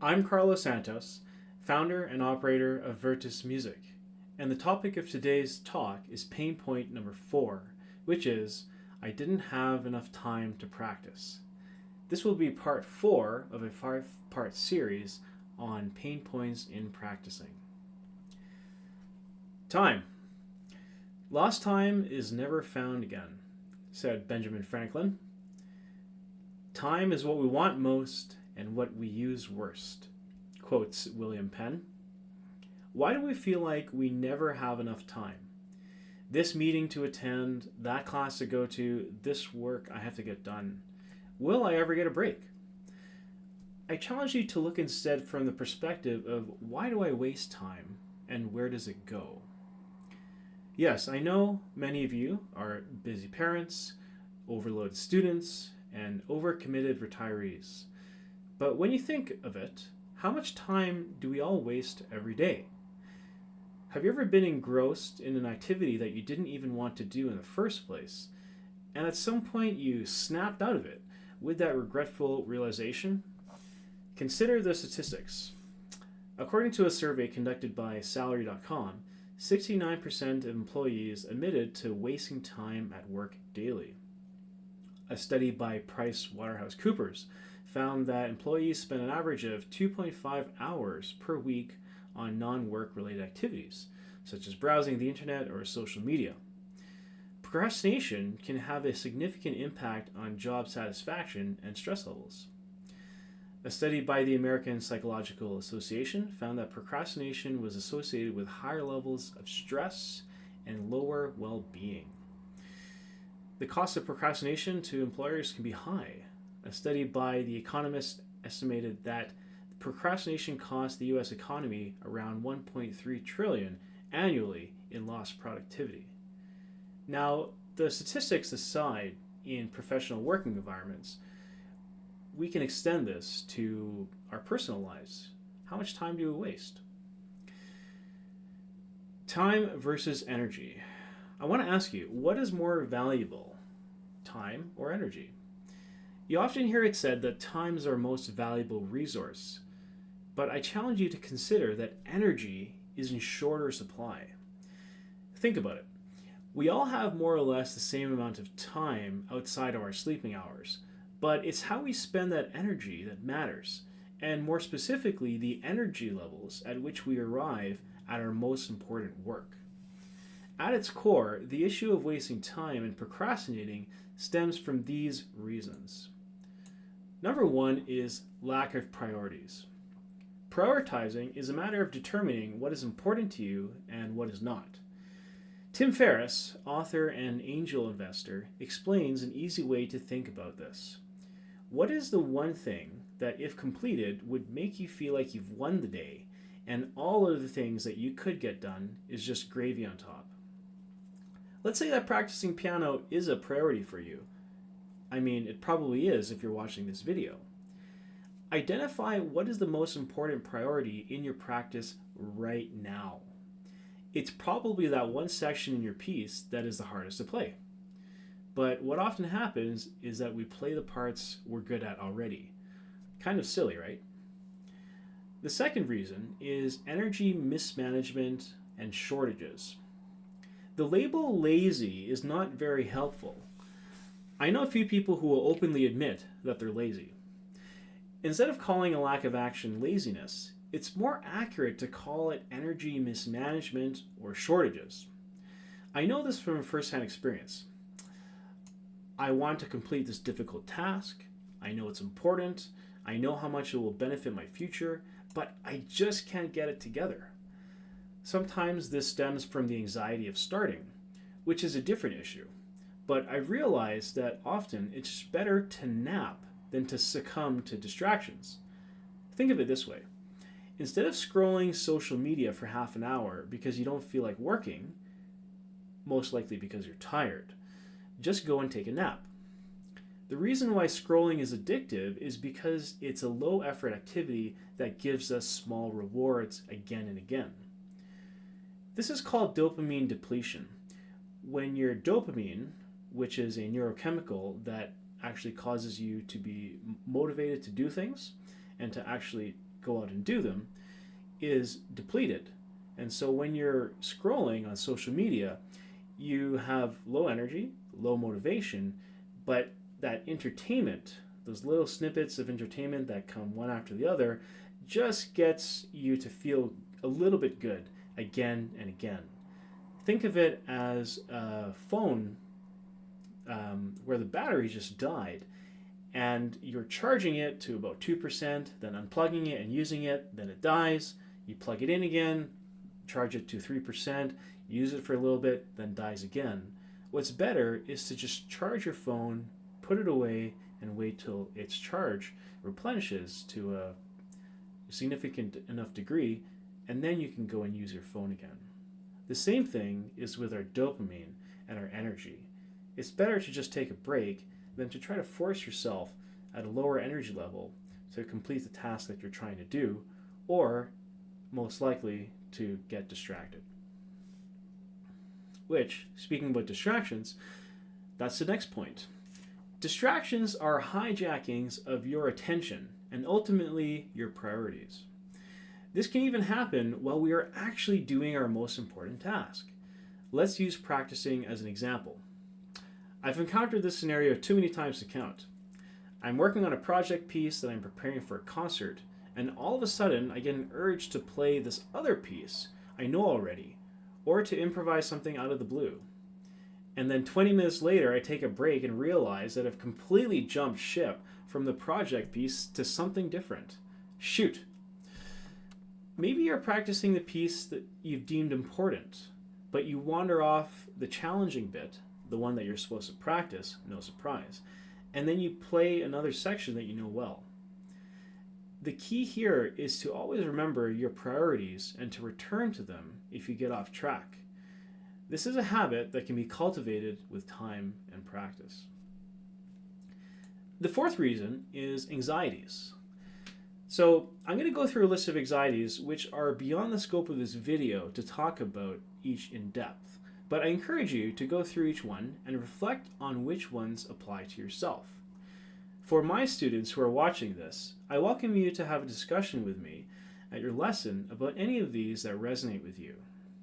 I'm Carlos Santos, founder and operator of Virtus Music, and the topic of today's talk is pain point number 4, which is I didn't have enough time to practice. This will be part 4 of a 5-part series on pain points in practicing. Time. Lost time is never found again, said Benjamin Franklin. Time is what we want most and what we use worst, quotes William Penn. Why do we feel like we never have enough time? This meeting to attend, that class to go to, this work I have to get done. Will I ever get a break? I challenge you to look instead from the perspective of why do I waste time and where does it go? Yes, I know many of you are busy parents, overloaded students, and overcommitted retirees. But when you think of it, how much time do we all waste every day? Have you ever been engrossed in an activity that you didn't even want to do in the first place, and at some point you snapped out of it with that regretful realization? Consider the statistics. According to a survey conducted by Salary.com, 69% of employees admitted to wasting time at work daily. A study by PricewaterhouseCoopers found that employees spend an average of 2.5 hours per week on non-work related activities, such as browsing the internet or social media. Procrastination can have a significant impact on job satisfaction and stress levels. A study by the American Psychological Association found that procrastination was associated with higher levels of stress and lower well-being. The cost of procrastination to employers can be high. A study by The Economist estimated that procrastination costs the U.S. economy around $1.3 trillion annually in lost productivity. Now, the statistics aside, in professional working environments, we can extend this to our personal lives. How much time do we waste? Time versus energy. I want to ask you, what is more valuable, time or energy? You often hear it said that time is our most valuable resource, but I challenge you to consider that energy is in shorter supply. Think about it. We all have more or less the same amount of time outside of our sleeping hours, but it's how we spend that energy that matters, and more specifically, the energy levels at which we arrive at our most important work. At its core, the issue of wasting time and procrastinating stems from these reasons. Number 1 is lack of priorities. Prioritizing is a matter of determining what is important to you and what is not. Tim Ferriss, author and angel investor, explains an easy way to think about this. What is the one thing that, if completed, would make you feel like you've won the day, and all of the things that you could get done is just gravy on top? Let's say that practicing piano is a priority for you. I mean, it probably is if you're watching this video. Identify what is the most important priority in your practice right now. It's probably that one section in your piece that is the hardest to play. But what often happens is that we play the parts we're good at already. Kind of silly, right? The second reason is energy mismanagement and shortages. The label lazy is not very helpful. I know a few people who will openly admit that they're lazy. Instead of calling a lack of action laziness, it's more accurate to call it energy mismanagement or shortages. I know this from first-hand experience. I want to complete this difficult task. I know it's important. I know how much it will benefit my future, but I just can't get it together. Sometimes this stems from the anxiety of starting, which is a different issue. But I've realized that often it's better to nap than to succumb to distractions. Think of it this way. Instead of scrolling social media for half an hour because you don't feel like working, most likely because you're tired, just go and take a nap. The reason why scrolling is addictive is because it's a low-effort activity that gives us small rewards again and again. This is called dopamine depletion. When your dopamine, which is a neurochemical that actually causes you to be motivated to do things and to actually go out and do them is depleted. And so when you're scrolling on social media, you have low energy, low motivation, but that entertainment, those little snippets of entertainment that come one after the other, just gets you to feel a little bit good again and again. Think of it as a phone where the battery just died, and you're charging it to about 2%, then unplugging it and using it, then it dies. You plug it in again, charge it to 3%, use it for a little bit, then dies again. What's better is to just charge your phone, put it away, and wait till its charge replenishes to a significant enough degree, and then you can go and use your phone again. The same thing is with our dopamine and our energy. It's better to just take a break than to try to force yourself at a lower energy level to complete the task that you're trying to do, or most likely to get distracted. Which, speaking about distractions, that's the next point. Distractions are hijackings of your attention and ultimately your priorities. This can even happen while we are actually doing our most important task. Let's use practicing as an example. I've encountered this scenario too many times to count. I'm working on a project piece that I'm preparing for a concert, and all of a sudden I get an urge to play this other piece I know already, or to improvise something out of the blue. And then 20 minutes later I take a break and realize that I've completely jumped ship from the project piece to something different. Shoot! Maybe you're practicing the piece that you've deemed important, but you wander off the challenging bit, the one that you're supposed to practice, no surprise, and then you play another section that you know well. The key here is to always remember your priorities and to return to them if you get off track. This is a habit that can be cultivated with time and practice. The fourth reason is anxieties. So I'm going to go through a list of anxieties which are beyond the scope of this video to talk about each in depth, but I encourage you to go through each one and reflect on which ones apply to yourself. For my students who are watching this, I welcome you to have a discussion with me at your lesson about any of these that resonate with you.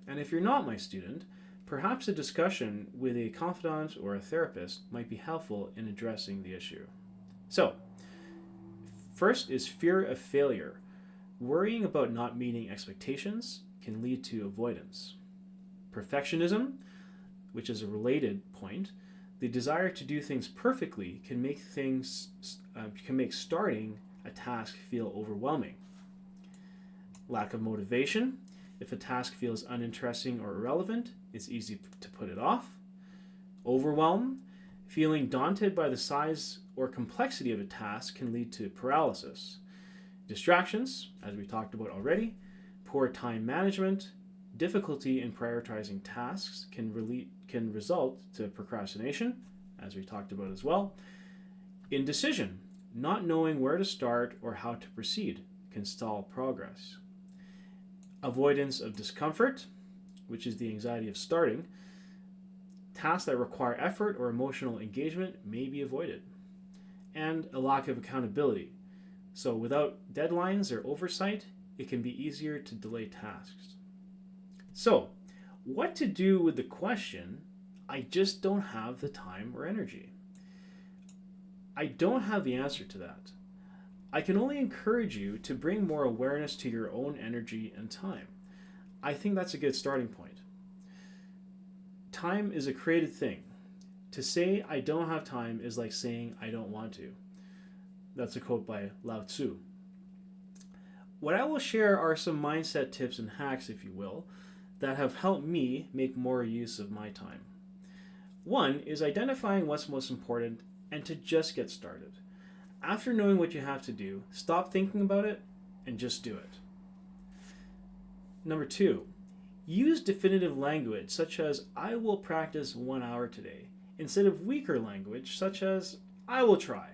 And if you're not my student, perhaps a discussion with a confidant or a therapist might be helpful in addressing the issue. So, first is fear of failure. Worrying about not meeting expectations can lead to avoidance. Perfectionism, which is a related point, the desire to do things perfectly can make starting a task feel overwhelming. Lack of motivation. If a task feels uninteresting or irrelevant, it's easy to put it off. Overwhelm. Feeling daunted by the size or complexity of a task can lead to paralysis. Distractions, as we talked about already. Poor time management. Difficulty in prioritizing tasks can result to procrastination, as we talked about as well. Indecision, not knowing where to start or how to proceed, can stall progress. Avoidance of discomfort, which is the anxiety of starting. Tasks that require effort or emotional engagement may be avoided. And a lack of accountability. So without deadlines or oversight, it can be easier to delay tasks. So, what to do with the question, I just don't have the time or energy? I don't have the answer to that. I can only encourage you to bring more awareness to your own energy and time. I think that's a good starting point. Time is a created thing. To say I don't have time is like saying I don't want to. That's a quote by Lao Tzu. What I will share are some mindset tips and hacks, if you will, that have helped me make more use of my time. One is identifying what's most important and to just get started. After knowing what you have to do, stop thinking about it and just do it. Number 2, use definitive language such as I will practice 1 hour today instead of weaker language such as I will try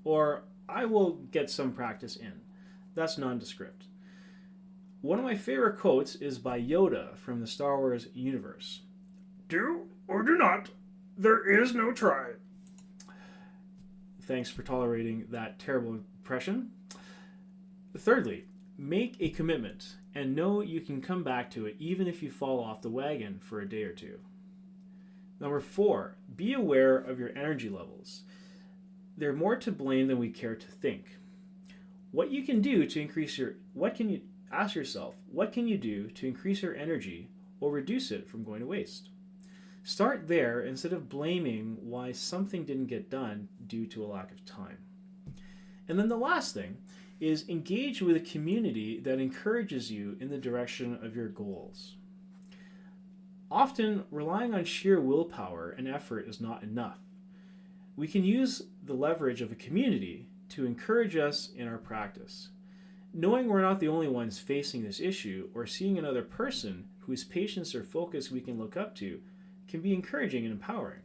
or I will get some practice in. That's nondescript. One of my favorite quotes is by Yoda from the Star Wars universe. Do or do not, there is no try. Thanks for tolerating that terrible impression. Thirdly, Make a commitment and know you can come back to it even if you fall off the wagon for a day or two. Number 4, be aware of your energy levels. They're more to blame than we care to think. What you can do to increase your ask yourself, what can you do to increase your energy or reduce it from going to waste? Start there instead of blaming why something didn't get done due to a lack of time. And then the last thing is engage with a community that encourages you in the direction of your goals. Often, relying on sheer willpower and effort is not enough. We can use the leverage of a community to encourage us in our practice. Knowing we're not the only ones facing this issue or seeing another person whose patience or focus we can look up to can be encouraging and empowering.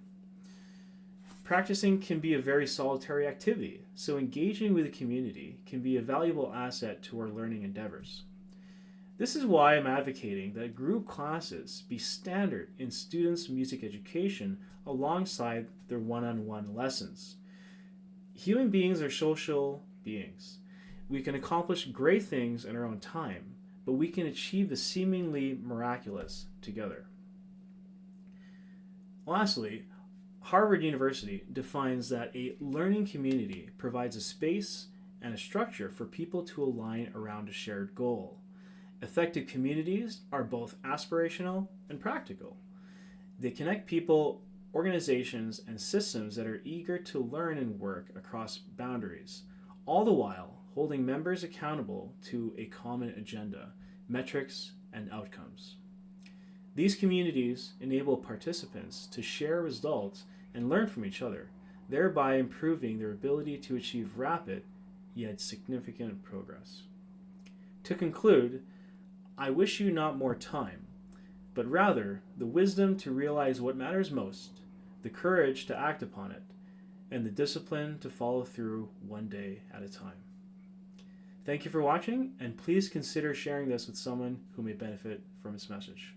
Practicing can be a very solitary activity, so engaging with a community can be a valuable asset to our learning endeavors. This is why I'm advocating that group classes be standard in students' music education alongside their one-on-one lessons. Human beings are social beings. We can accomplish great things in our own time, but we can achieve the seemingly miraculous together. Lastly, Harvard University defines that a learning community provides a space and a structure for people to align around a shared goal. Effective communities are both aspirational and practical. They connect people, organizations, and systems that are eager to learn and work across boundaries, all the while holding members accountable to a common agenda, metrics, and outcomes. These communities enable participants to share results and learn from each other, thereby improving their ability to achieve rapid yet significant progress. To conclude, I wish you not more time, but rather the wisdom to realize what matters most, the courage to act upon it, and the discipline to follow through one day at a time. Thank you for watching, and please consider sharing this with someone who may benefit from this message.